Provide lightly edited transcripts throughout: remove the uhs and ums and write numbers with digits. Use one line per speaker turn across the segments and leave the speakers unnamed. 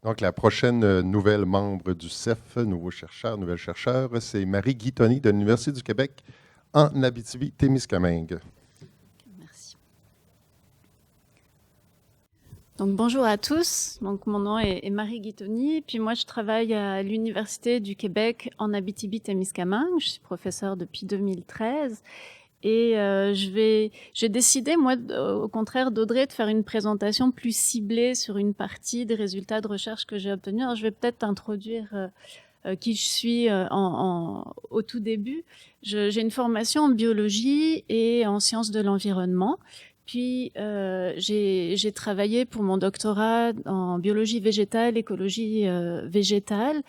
Donc, la prochaine nouvelle membre du CEF, nouveau chercheur, nouvelle chercheure, c'est Marie Guitoni de l'Université du Québec en Abitibi-Témiscamingue.
Merci. Donc, bonjour à tous. Donc, mon nom est Marie Guitoni. Puis moi, je travaille à l'Université du Québec en Abitibi-Témiscamingue. Je suis professeure depuis 2013. Et j'ai décidé, moi, au contraire d'Audrey, de faire une présentation plus ciblée sur une partie des résultats de recherche que j'ai obtenus. Alors, je vais peut-être introduire qui je suis au tout début. J'ai une formation en biologie et en sciences de l'environnement. Puis j'ai travaillé pour mon doctorat en biologie végétale, écologie végétale,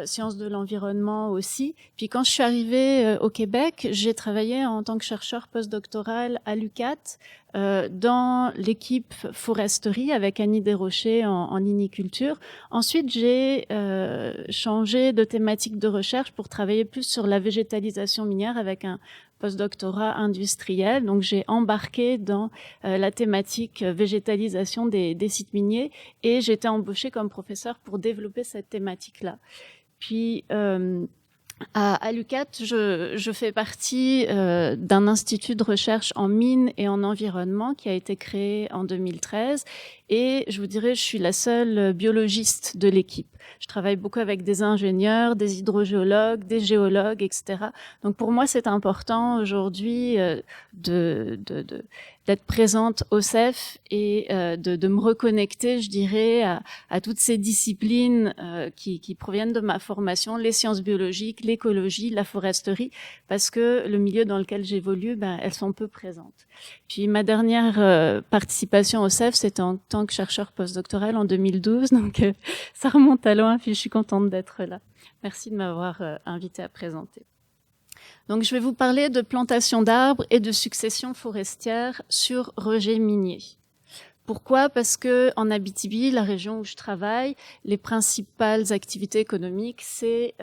sciences de l'environnement aussi. Puis quand je suis arrivée au Québec, j'ai travaillé en tant que chercheur postdoctoral à l'UQAT dans l'équipe foresterie avec Annie Desrochers en liniculture. Ensuite, j'ai changé de thématique de recherche pour travailler plus sur la végétalisation minière avec un postdoctorat industriel. Donc, j'ai embarqué dans la thématique végétalisation des sites miniers et j'ai été embauchée comme professeure pour développer cette thématique-là. Puis, à l'UQAT, je fais partie d'un institut de recherche en mines et en environnement qui a été créé en 2013. Et je vous dirais, je suis la seule biologiste de l'équipe. Je travaille beaucoup avec des ingénieurs, des hydrogéologues, des géologues, etc. Donc pour moi, c'est important aujourd'hui d'être présente au CEF et de me reconnecter, je dirais, à toutes ces disciplines qui proviennent de ma formation, les sciences biologiques, l'écologie, la foresterie, parce que le milieu dans lequel j'évolue, elles sont peu présentes. Puis ma dernière participation au CEF, c'était en tant que chercheur postdoctoral en 2012, donc ça remonte à loin, puis je suis contente d'être là. Merci de m'avoir invitée à présenter. Donc, je vais vous parler de plantation d'arbres et de succession forestière sur rejets miniers. Pourquoi ? Parce que en Abitibi, la région où je travaille, les principales activités économiques, c'est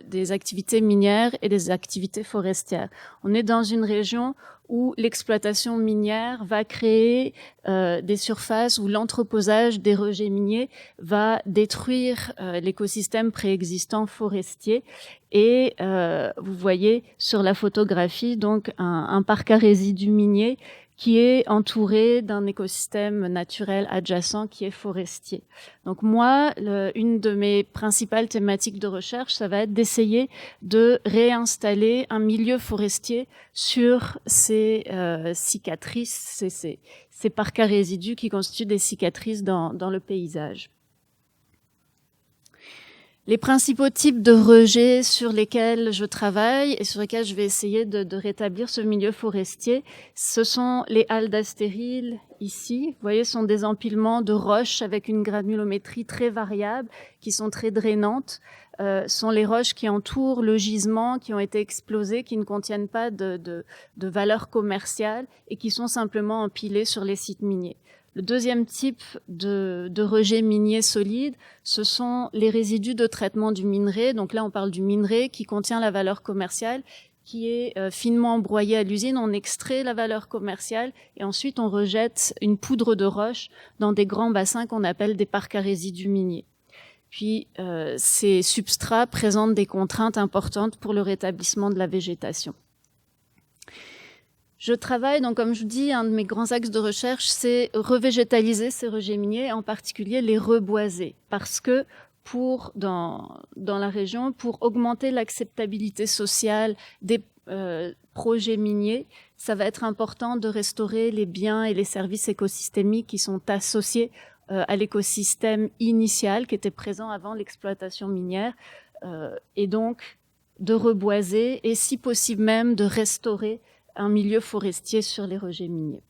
des activités minières et des activités forestières. On est dans une région où l'exploitation minière va créer des surfaces où l'entreposage des rejets miniers va détruire l'écosystème préexistant forestier. Et vous voyez sur la photographie donc un parc à résidus miniers qui est entouré d'un écosystème naturel adjacent qui est forestier. Donc moi, une de mes principales thématiques de recherche, ça va être d'essayer de réinstaller un milieu forestier sur ces cicatrices, ces parcs à résidus qui constituent des cicatrices dans le paysage. Les principaux types de rejets sur lesquels je travaille et sur lesquels je vais essayer de rétablir ce milieu forestier, ce sont les haldes stériles ici. Vous voyez, ce sont des empilements de roches avec une granulométrie très variable qui sont très drainantes. Sont les roches qui entourent le gisement, qui ont été explosées, qui ne contiennent pas de valeur commerciale et qui sont simplement empilées sur les sites miniers. Le deuxième type de rejet minier solide, ce sont les résidus de traitement du minerai. Donc là, on parle du minerai qui contient la valeur commerciale, qui est finement broyé à l'usine. On extrait la valeur commerciale et ensuite on rejette une poudre de roche dans des grands bassins qu'on appelle des parcs à résidus miniers. Puis ces substrats présentent des contraintes importantes pour le rétablissement de la végétation. Je travaille, donc comme je vous dis, un de mes grands axes de recherche, c'est revégétaliser ces rejets miniers, en particulier les reboiser, parce que dans la région, pour augmenter l'acceptabilité sociale des projets miniers, ça va être important de restaurer les biens et les services écosystémiques qui sont associés à l'écosystème initial qui était présent avant l'exploitation minière, et donc de reboiser et si possible même de restaurer un milieu forestier sur les rejets miniers.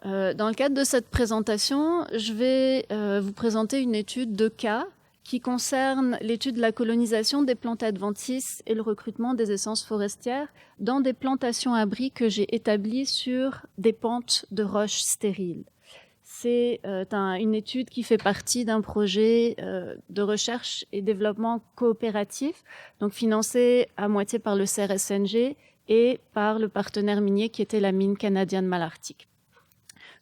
Dans le cadre de cette présentation, je vais vous présenter une étude de cas qui concerne l'étude de la colonisation des plantes adventices et le recrutement des essences forestières dans des plantations-abris que j'ai établies sur des pentes de roches stériles. C'est une étude qui fait partie d'un projet de recherche et développement coopératif, donc financé à moitié par le CRSNG et par le partenaire minier qui était la mine canadienne Malartic.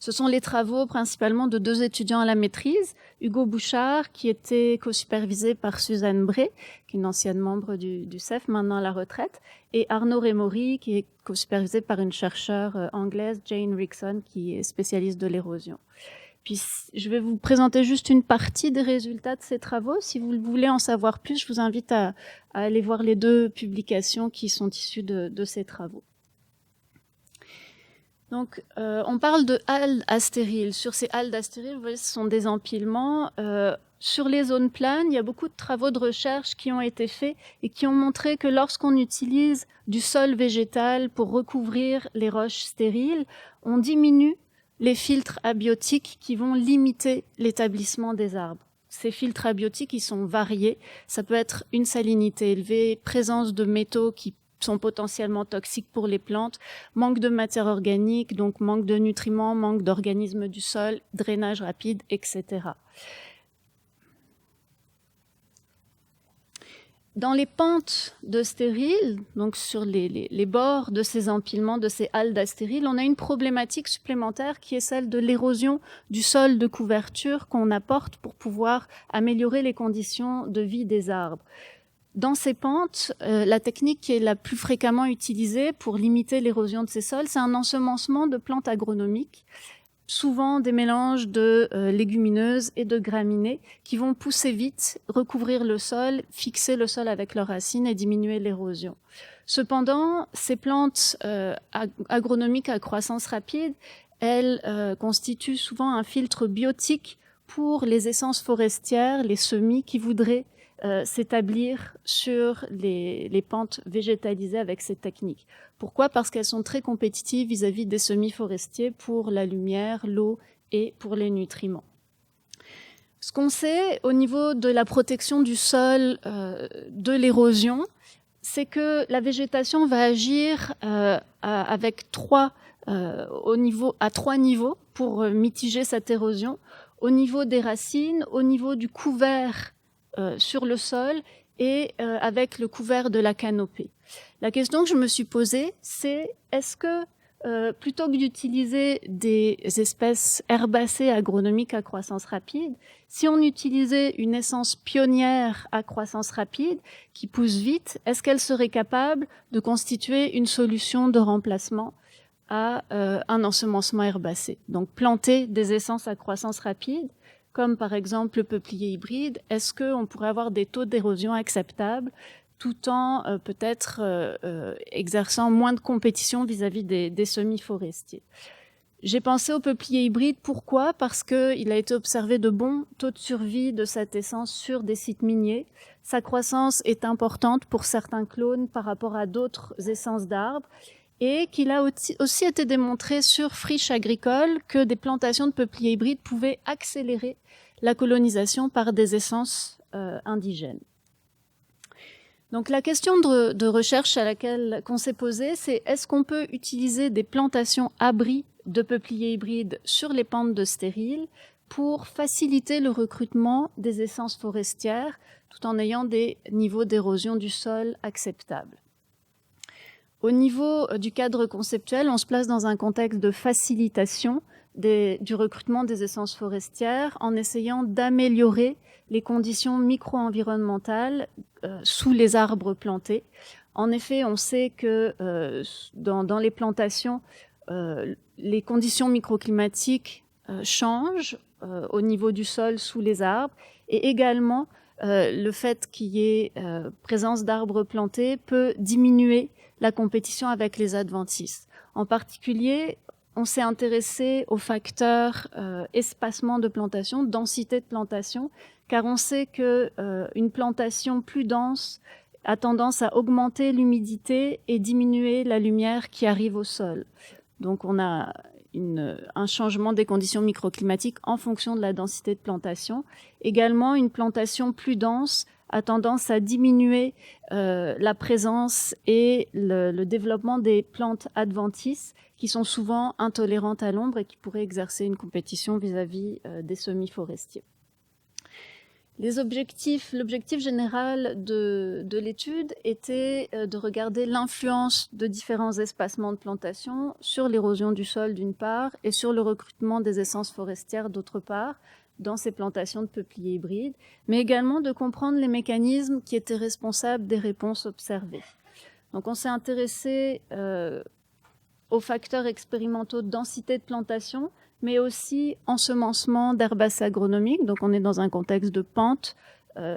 Ce sont les travaux principalement de 2 étudiants à la maîtrise, Hugo Bouchard, qui était co-supervisé par Suzanne Bray, qui est une ancienne membre du CEF, maintenant à la retraite, et Arnaud Rémory, qui est co-supervisé par une chercheure anglaise, Jane Rickson, qui est spécialiste de l'érosion. Puis, je vais vous présenter juste une partie des résultats de ces travaux. Si vous voulez en savoir plus, je vous invite à aller voir les 2 publications qui sont issues de ces travaux. Donc, on parle de haldes astériles. Sur ces haldes astériles, vous voyez, ce sont des empilements. Sur les zones planes, il y a beaucoup de travaux de recherche qui ont été faits et qui ont montré que lorsqu'on utilise du sol végétal pour recouvrir les roches stériles, on diminue les filtres abiotiques qui vont limiter l'établissement des arbres. Ces filtres abiotiques, ils sont variés. Ça peut être une salinité élevée, présence de métaux qui sont potentiellement toxiques pour les plantes, manque de matière organique, donc manque de nutriments, manque d'organismes du sol, drainage rapide, etc. Dans les pentes de stériles, donc sur les bords de ces empilements, de ces haldes astériles, on a une problématique supplémentaire qui est celle de l'érosion du sol de couverture qu'on apporte pour pouvoir améliorer les conditions de vie des arbres. Dans ces pentes, la technique qui est la plus fréquemment utilisée pour limiter l'érosion de ces sols, c'est un ensemencement de plantes agronomiques, souvent des mélanges de légumineuses et de graminées qui vont pousser vite, recouvrir le sol, fixer le sol avec leurs racines et diminuer l'érosion. Cependant, ces plantes agronomiques à croissance rapide, elles constituent souvent un filtre biotique pour les essences forestières, les semis qui voudraient s'établir sur les pentes végétalisées avec ces techniques. Pourquoi ? Parce qu'elles sont très compétitives vis-à-vis des semis forestiers pour la lumière, l'eau et pour les nutriments. Ce qu'on sait au niveau de la protection du sol de l'érosion, c'est que la végétation va agir avec à 3 niveaux pour mitiger cette érosion. Au niveau des racines, au niveau du couvert sur le sol et avec le couvert de la canopée. La question que je me suis posée, c'est est-ce que plutôt que d'utiliser des espèces herbacées agronomiques à croissance rapide, si on utilisait une essence pionnière à croissance rapide qui pousse vite, est-ce qu'elle serait capable de constituer une solution de remplacement à un ensemencement herbacé? Donc planter des essences à croissance rapide, comme par exemple le peuplier hybride, est-ce qu'on pourrait avoir des taux d'érosion acceptables tout en peut-être exerçant moins de compétition vis-à-vis des semis forestiers? J'ai pensé au peuplier hybride. Pourquoi ? Parce qu'il a été observé de bons taux de survie de cette essence sur des sites miniers. Sa croissance est importante pour certains clones par rapport à d'autres essences d'arbres et qu'il a aussi été démontré sur friches agricoles que des plantations de peuplier hybride pouvaient accélérer la colonisation par des essences indigènes. Donc la question de recherche à laquelle qu'on s'est posée, c'est est-ce qu'on peut utiliser des plantations abris de peuplier hybride sur les pentes de stériles pour faciliter le recrutement des essences forestières tout en ayant des niveaux d'érosion du sol acceptables. Au niveau du cadre conceptuel, on se place dans un contexte de facilitation du recrutement des essences forestières en essayant d'améliorer les conditions micro-environnementales sous les arbres plantés. En effet, on sait que dans les plantations, les conditions microclimatiques changent au niveau du sol sous les arbres et également le fait qu'il y ait présence d'arbres plantés peut diminuer la compétition avec les adventices. En particulier, on s'est intéressé aux facteurs espacement de plantation, densité de plantation, car on sait qu'une plantation plus dense a tendance à augmenter l'humidité et diminuer la lumière qui arrive au sol. Donc on a un changement des conditions microclimatiques en fonction de la densité de plantation. Également, une plantation plus dense a tendance à diminuer la présence et le développement des plantes adventices qui sont souvent intolérantes à l'ombre et qui pourraient exercer une compétition vis-à-vis des semis forestiers. L'objectif général de l'étude était de regarder l'influence de différents espacements de plantation sur l'érosion du sol d'une part et sur le recrutement des essences forestières d'autre part dans ces plantations de peupliers hybrides, mais également de comprendre les mécanismes qui étaient responsables des réponses observées. Donc on s'est intéressé aux facteurs expérimentaux de densité de plantation, mais aussi ensemencement d'herbacées agronomiques. Donc on est dans un contexte de pente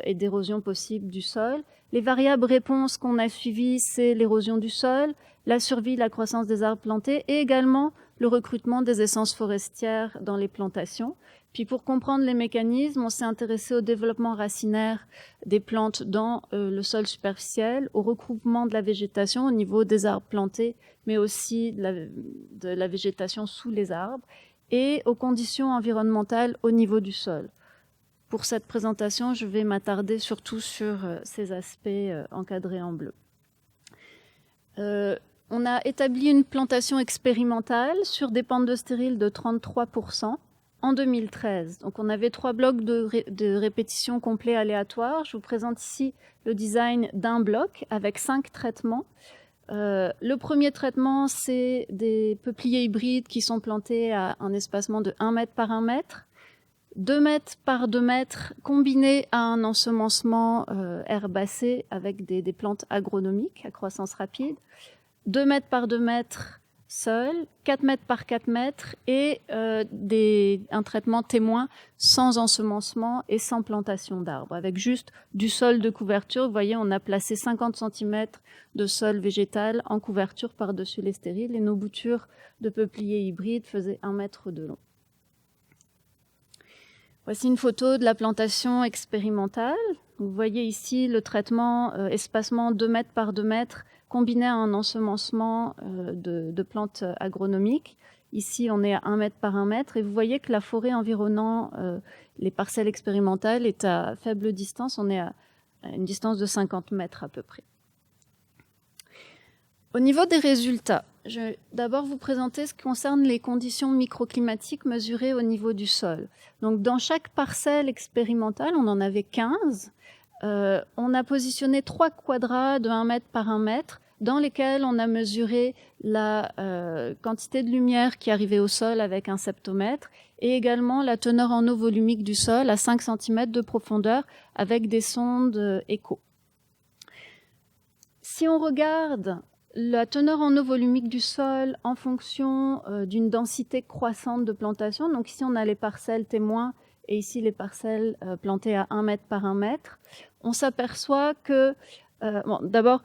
et d'érosion possible du sol. Les variables réponses qu'on a suivies, c'est l'érosion du sol, la survie, la croissance des arbres plantés et également le recrutement des essences forestières dans les plantations. Puis pour comprendre les mécanismes, on s'est intéressé au développement racinaire des plantes dans le sol superficiel, au regroupement de la végétation au niveau des arbres plantés, mais aussi de la végétation sous les arbres, et aux conditions environnementales au niveau du sol. Pour cette présentation, je vais m'attarder surtout sur ces aspects encadrés en bleu. On a établi une plantation expérimentale sur des pentes de stériles de 33% en 2013. Donc on avait 3 blocs de répétition complets aléatoires. Je vous présente ici le design d'un bloc avec 5 traitements. Le premier traitement, c'est des peupliers hybrides qui sont plantés à un espacement de 1 mètre par 1 mètre, 2 mètres par 2 mètres, combinés à un ensemencement herbacé avec des plantes agronomiques à croissance rapide, 2 mètres par 2 mètres seul, 4 mètres par 4 mètres et un traitement témoin sans ensemencement et sans plantation d'arbres, avec juste du sol de couverture. Vous voyez, on a placé 50 cm de sol végétal en couverture par-dessus les stériles et nos boutures de peupliers hybrides faisaient 1 mètre de long. Voici une photo de la plantation expérimentale. Vous voyez ici le traitement espacement 2 mètres par 2 mètres combiné à un ensemencement de plantes agronomiques. Ici, on est à 1 mètre par 1 mètre et vous voyez que la forêt environnant les parcelles expérimentales est à faible distance. On est à une distance de 50 mètres à peu près. Au niveau des résultats, je vais d'abord vous présenter ce qui concerne les conditions microclimatiques mesurées au niveau du sol. Donc, dans chaque parcelle expérimentale, on en avait 15. On a positionné 3 quadrats de 1 mètre par 1 mètre dans lesquels on a mesuré la quantité de lumière qui arrivait au sol avec un septomètre et également la teneur en eau volumique du sol à 5 cm de profondeur avec des sondes écho. Si on regarde la teneur en eau volumique du sol en fonction d'une densité croissante de plantation, donc ici on a les parcelles témoins et ici les parcelles plantées à 1 mètre par 1 mètre, on s'aperçoit que, d'abord,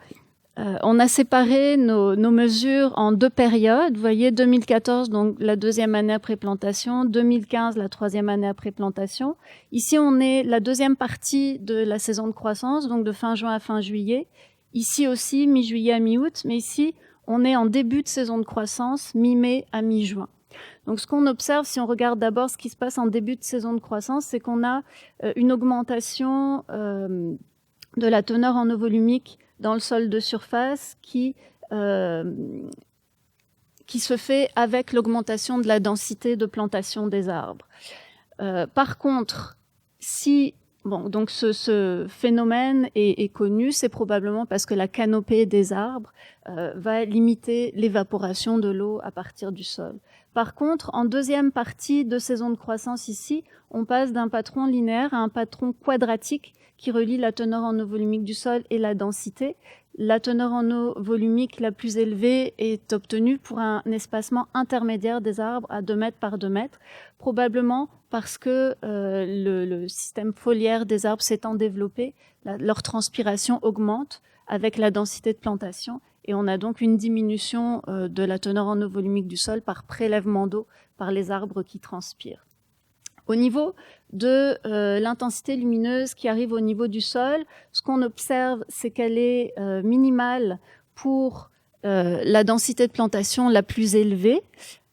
on a séparé nos mesures en 2 périodes. Vous voyez, 2014, donc la 2e année après plantation, 2015, la 3e année après plantation. Ici, on est la 2e partie de la saison de croissance, donc de fin juin à fin juillet. Ici aussi, mi-juillet à mi-août, mais ici, on est en début de saison de croissance, mi-mai à mi-juin. Donc, ce qu'on observe, si on regarde d'abord ce qui se passe en début de saison de croissance, c'est qu'on a une augmentation de la teneur en eau volumique dans le sol de surface qui se fait avec l'augmentation de la densité de plantation des arbres. Par contre, donc ce phénomène est connu, c'est probablement parce que la canopée des arbres va limiter l'évaporation de l'eau à partir du sol. Par contre, en 2e partie de saison de croissance ici, on passe d'un patron linéaire à un patron quadratique qui relie la teneur en eau volumique du sol et la densité. La teneur en eau volumique la plus élevée est obtenue pour un espacement intermédiaire des arbres à 2 mètres par 2 mètres, probablement parce que le système foliaire des arbres s'étant développé, leur transpiration augmente avec la densité de plantation et on a donc une diminution de la teneur en eau volumique du sol par prélèvement d'eau par les arbres qui transpirent. Au niveau de l'intensité lumineuse qui arrive au niveau du sol, ce qu'on observe, c'est qu'elle est minimale pour la densité de plantation la plus élevée.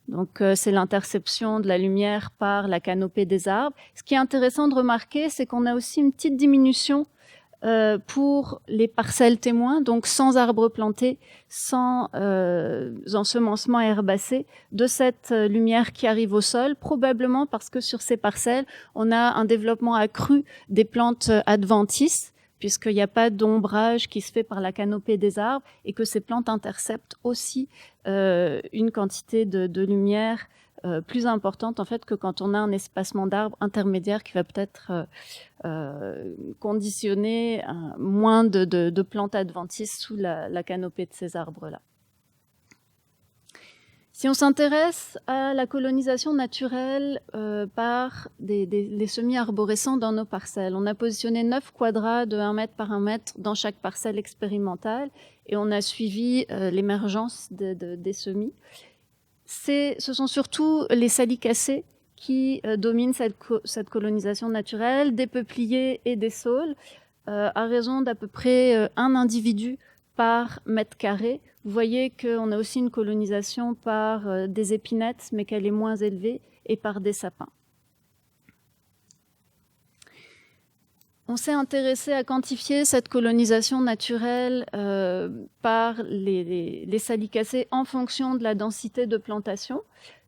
Donc, c'est l'interception de la lumière par la canopée des arbres. Ce qui est intéressant de remarquer, c'est qu'on a aussi une petite diminution pour les parcelles témoins, donc sans arbres plantés, sans ensemencement herbacé, de cette lumière qui arrive au sol, probablement parce que sur ces parcelles, on a un développement accru des plantes adventices, puisqu'il n'y a pas d'ombrage qui se fait par la canopée des arbres, et que ces plantes interceptent aussi une quantité de lumière plus importante en fait que quand on a un espacement d'arbres intermédiaire qui va peut-être conditionner moins de plantes adventices sous la canopée de ces arbres-là. Si on s'intéresse à la colonisation naturelle par les semis arborescents dans nos parcelles, on a positionné 9 quadrats de 1 mètre par 1 mètre dans chaque parcelle expérimentale et on a suivi l'émergence des semis. Ce sont surtout les salicacées qui dominent cette colonisation naturelle, des peupliers et des saules, à raison d'à peu près un individu par mètre carré. Vous voyez qu'on a aussi une colonisation par des épinettes, mais qu'elle est moins élevée, et par des sapins. On s'est intéressé à quantifier cette colonisation naturelle par les salicacées en fonction de la densité de plantation.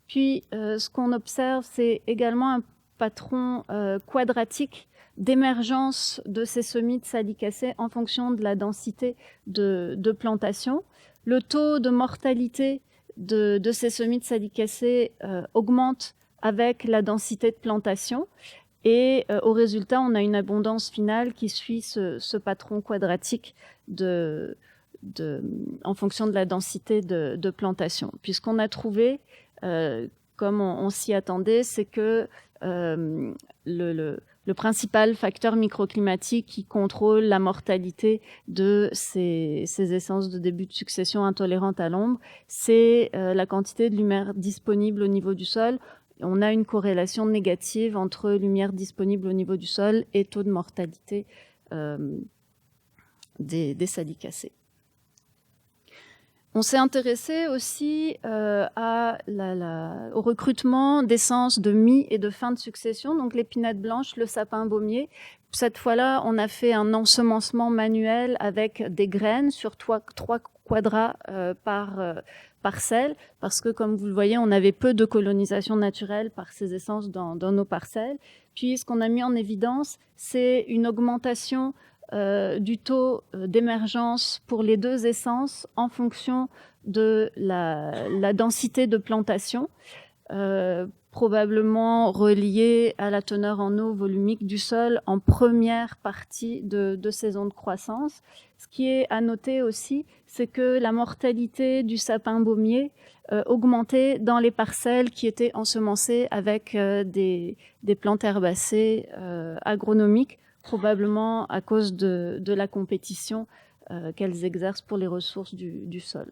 Puis, ce qu'on observe, c'est également un patron quadratique d'émergence de ces semis de salicacées en fonction de la densité de plantation. Le taux de mortalité de ces semis de salicacées augmente avec la densité de plantation. Et au résultat, on a une abondance finale qui suit ce patron quadratique en fonction de la densité de plantation. Puisqu'on a trouvé, comme on s'y attendait, c'est que le principal facteur microclimatique qui contrôle la mortalité de ces essences de début de succession intolérantes à l'ombre, c'est la quantité de lumière disponible au niveau du sol. On a une corrélation négative entre lumière disponible au niveau du sol et taux de mortalité des salicacées. On s'est intéressé aussi au recrutement d'essences de mi et de fin de succession, donc l'épinette blanche, le sapin baumier. Cette fois-là, on a fait un ensemencement manuel avec des graines sur 3 quadrats par parcelle, parce que, comme vous le voyez, on avait peu de colonisation naturelle par ces essences dans nos parcelles. Puis, ce qu'on a mis en évidence, c'est une augmentation du taux d'émergence pour les 2 essences en fonction de la densité de plantation, probablement reliée à la teneur en eau volumique du sol en première partie de saison de croissance. Ce qui est à noter aussi, c'est que la mortalité du sapin baumier augmentait dans les parcelles qui étaient ensemencées avec des plantes herbacées agronomiques, probablement à cause de la compétition qu'elles exercent pour les ressources du sol.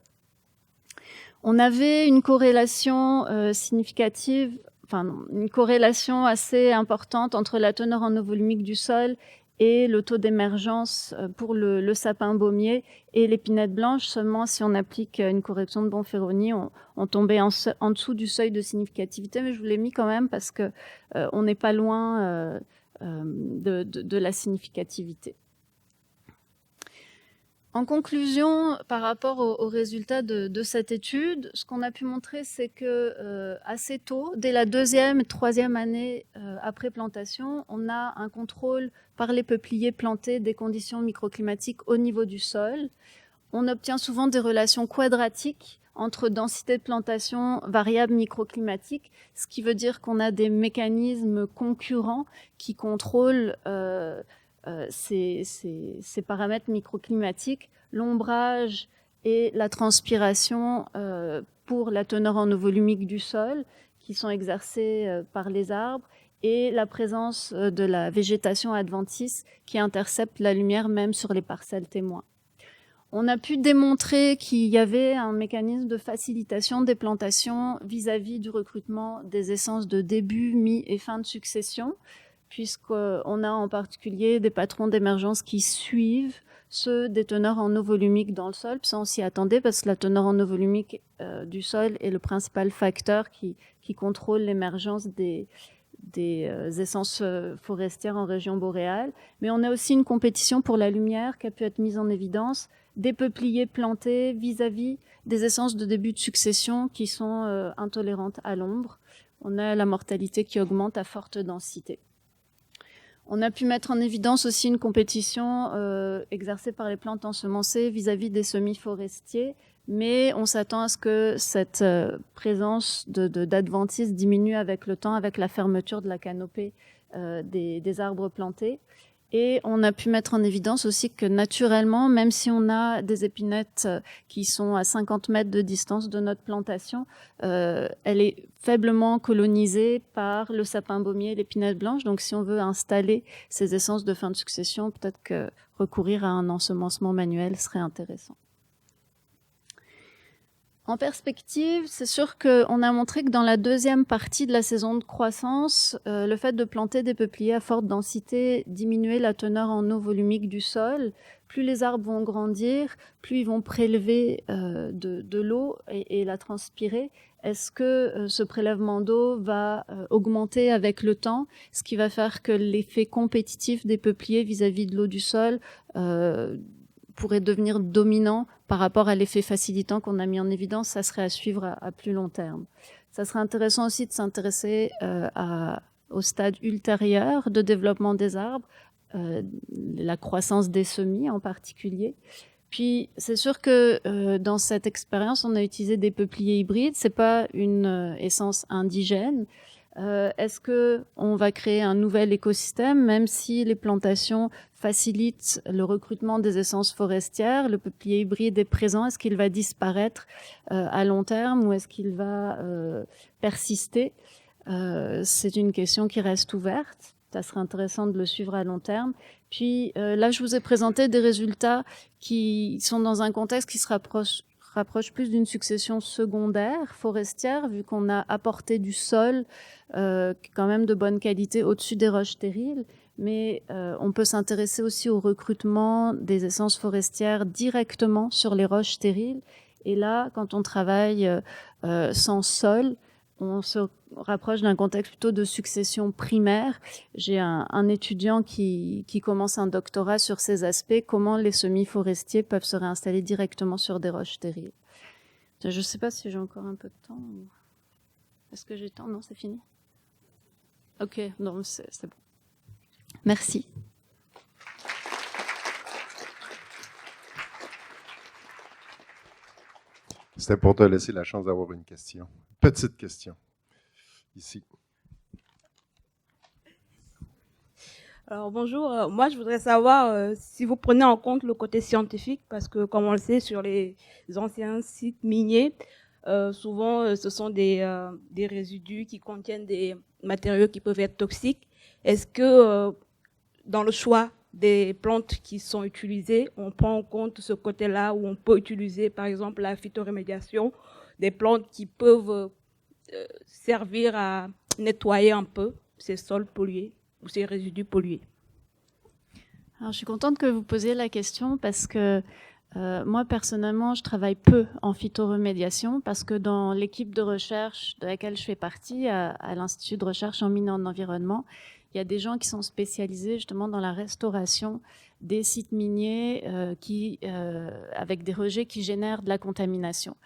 On avait une corrélation significative, enfin une corrélation assez importante entre la teneur en eau volumique du sol et le taux d'émergence pour le sapin baumier et l'épinette blanche. Seulement, si on applique une correction de Bonferroni, on tombait en dessous du seuil de significativité, mais je vous l'ai mis quand même parce que on n'est pas loin de la significativité. En conclusion, par rapport aux résultats de cette étude, ce qu'on a pu montrer, c'est que assez tôt, dès la 2e et 3e année après plantation, on a un contrôle par les peupliers plantés des conditions microclimatiques au niveau du sol. On obtient souvent des relations quadratiques entre densité de plantation, variables microclimatiques, ce qui veut dire qu'on a des mécanismes concurrents qui contrôlent ces paramètres microclimatiques, l'ombrage et la transpiration pour la teneur en eau volumique du sol, qui sont exercés par les arbres, et la présence de la végétation adventice qui intercepte la lumière même sur les parcelles témoins. On a pu démontrer qu'il y avait un mécanisme de facilitation des plantations vis-à-vis du recrutement des essences de début, mi et fin de succession, puisqu'on a en particulier des patrons d'émergence qui suivent ceux des teneurs en eau volumique dans le sol. Puis ça, on s'y attendait parce que la teneur en eau volumique du sol est le principal facteur qui contrôle l'émergence des essences forestières en région boréale. Mais on a aussi une compétition pour la lumière qui a pu être mise en évidence, des peupliers plantés vis-à-vis des essences de début de succession qui sont intolérantes à l'ombre. On a la mortalité qui augmente à forte densité. On a pu mettre en évidence aussi une compétition exercée par les plantes ensemencées vis-à-vis des semis forestiers, mais on s'attend à ce que cette présence d'adventices diminue avec le temps, avec la fermeture de la canopée des arbres plantés. Et on a pu mettre en évidence aussi que naturellement, même si on a des épinettes qui sont à 50 mètres de distance de notre plantation, elle est faiblement colonisée par le sapin baumier et l'épinette blanche. Donc si on veut installer ces essences de fin de succession, peut-être que recourir à un ensemencement manuel serait intéressant. En perspective, c'est sûr qu'on a montré que dans la deuxième partie de la saison de croissance, le fait de planter des peupliers à forte densité diminuait la teneur en eau volumique du sol. Plus les arbres vont grandir, plus ils vont prélever de l'eau et la transpirer. Est-ce que ce prélèvement d'eau va augmenter avec le temps, ce qui va faire que l'effet compétitif des peupliers vis-à-vis de l'eau du sol pourrait devenir dominant par rapport à l'effet facilitant qu'on a mis en évidence? Ça serait à suivre à plus long terme. Ça serait intéressant aussi de s'intéresser au stade ultérieur de développement des arbres, la croissance des semis en particulier. Puis c'est sûr que dans cette expérience, on a utilisé des peupliers hybrides. C'est pas une essence indigène. Est-ce qu'on va créer un nouvel écosystème, même si les plantations facilitent le recrutement des essences forestières? Le peuplier hybride est présent. Est-ce qu'il va disparaître à long terme ou est-ce qu'il va persister? C'est une question qui reste ouverte. Ça serait intéressant de le suivre à long terme. Puis là, je vous ai présenté des résultats qui sont dans un contexte qui se rapproche plus d'une succession secondaire forestière, vu qu'on a apporté du sol quand même de bonne qualité au-dessus des roches stériles. Mais on peut s'intéresser aussi au recrutement des essences forestières directement sur les roches stériles. Et là, quand on travaille sans sol, on se rapproche d'un contexte plutôt de succession primaire. J'ai un étudiant qui commence un doctorat sur ces aspects, comment les semis forestiers peuvent se réinstaller directement sur des roches stériles. Je ne sais pas si j'ai encore un peu de temps. Est-ce que j'ai le temps? Non, c'est fini. Ok, non, c'est bon. Merci.
C'était pour te laisser la chance d'avoir une question. Petite question. Ici.
Alors bonjour, moi je voudrais savoir si vous prenez en compte le côté scientifique, parce que comme on le sait sur les anciens sites miniers, souvent ce sont des résidus qui contiennent des matériaux qui peuvent être toxiques. Est-ce que dans le choix des plantes qui sont utilisées, on prend en compte ce côté-là où on peut utiliser par exemple la phytoremédiation, des plantes qui peuvent servir à nettoyer un peu ces sols pollués ou ces résidus pollués?
Alors, je suis contente que vous posiez la question parce que moi, personnellement, je travaille peu en phytoremédiation parce que dans l'équipe de recherche de laquelle je fais partie, à l'Institut de recherche en mines et en environnement, il y a des gens qui sont spécialisés justement dans la restauration des sites miniers avec des rejets qui génèrent de la contamination.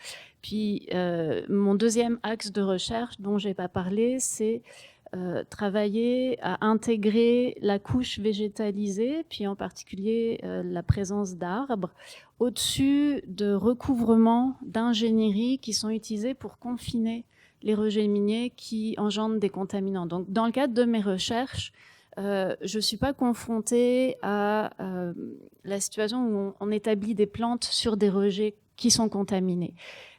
Puis, mon deuxième axe de recherche dont je n'ai pas parlé, c'est travailler à intégrer la couche végétalisée, puis en particulier la présence d'arbres, au-dessus de recouvrements d'ingénierie qui sont utilisés pour confiner les rejets miniers qui engendrent des contaminants. Donc, dans le cadre de mes recherches, je ne suis pas confrontée à la situation où on établit des plantes sur des rejets qui sont contaminés.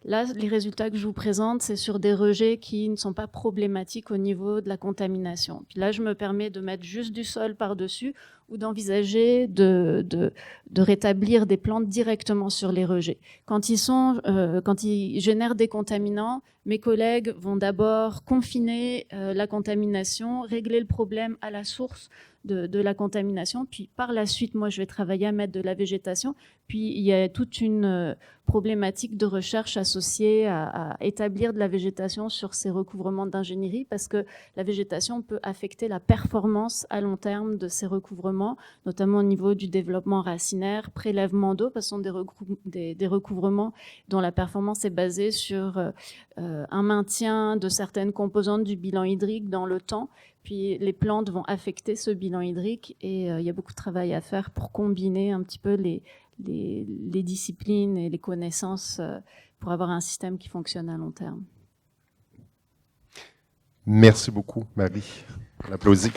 Là, les résultats que je vous présente, c'est sur des rejets qui ne sont pas problématiques au niveau de la contamination. Puis là, je me permets de mettre juste du sol par-dessus ou d'envisager de rétablir des plantes directement sur les rejets. Quand ils génèrent des contaminants, mes collègues vont d'abord confiner la contamination, régler le problème à la source de la contamination, puis par la suite, moi, je vais travailler à mettre de la végétation. Puis il y a toute une problématique de recherche à associés à établir de la végétation sur ces recouvrements d'ingénierie, parce que la végétation peut affecter la performance à long terme de ces recouvrements, notamment au niveau du développement racinaire, prélèvement d'eau, parce que ce sont des recouvrements dont la performance est basée sur un maintien de certaines composantes du bilan hydrique dans le temps. Puis les plantes vont affecter ce bilan hydrique et il y a beaucoup de travail à faire pour combiner un petit peu les disciplines et les connaissances pour avoir un système qui fonctionne à long terme.
Merci beaucoup, Marie. On applaudit.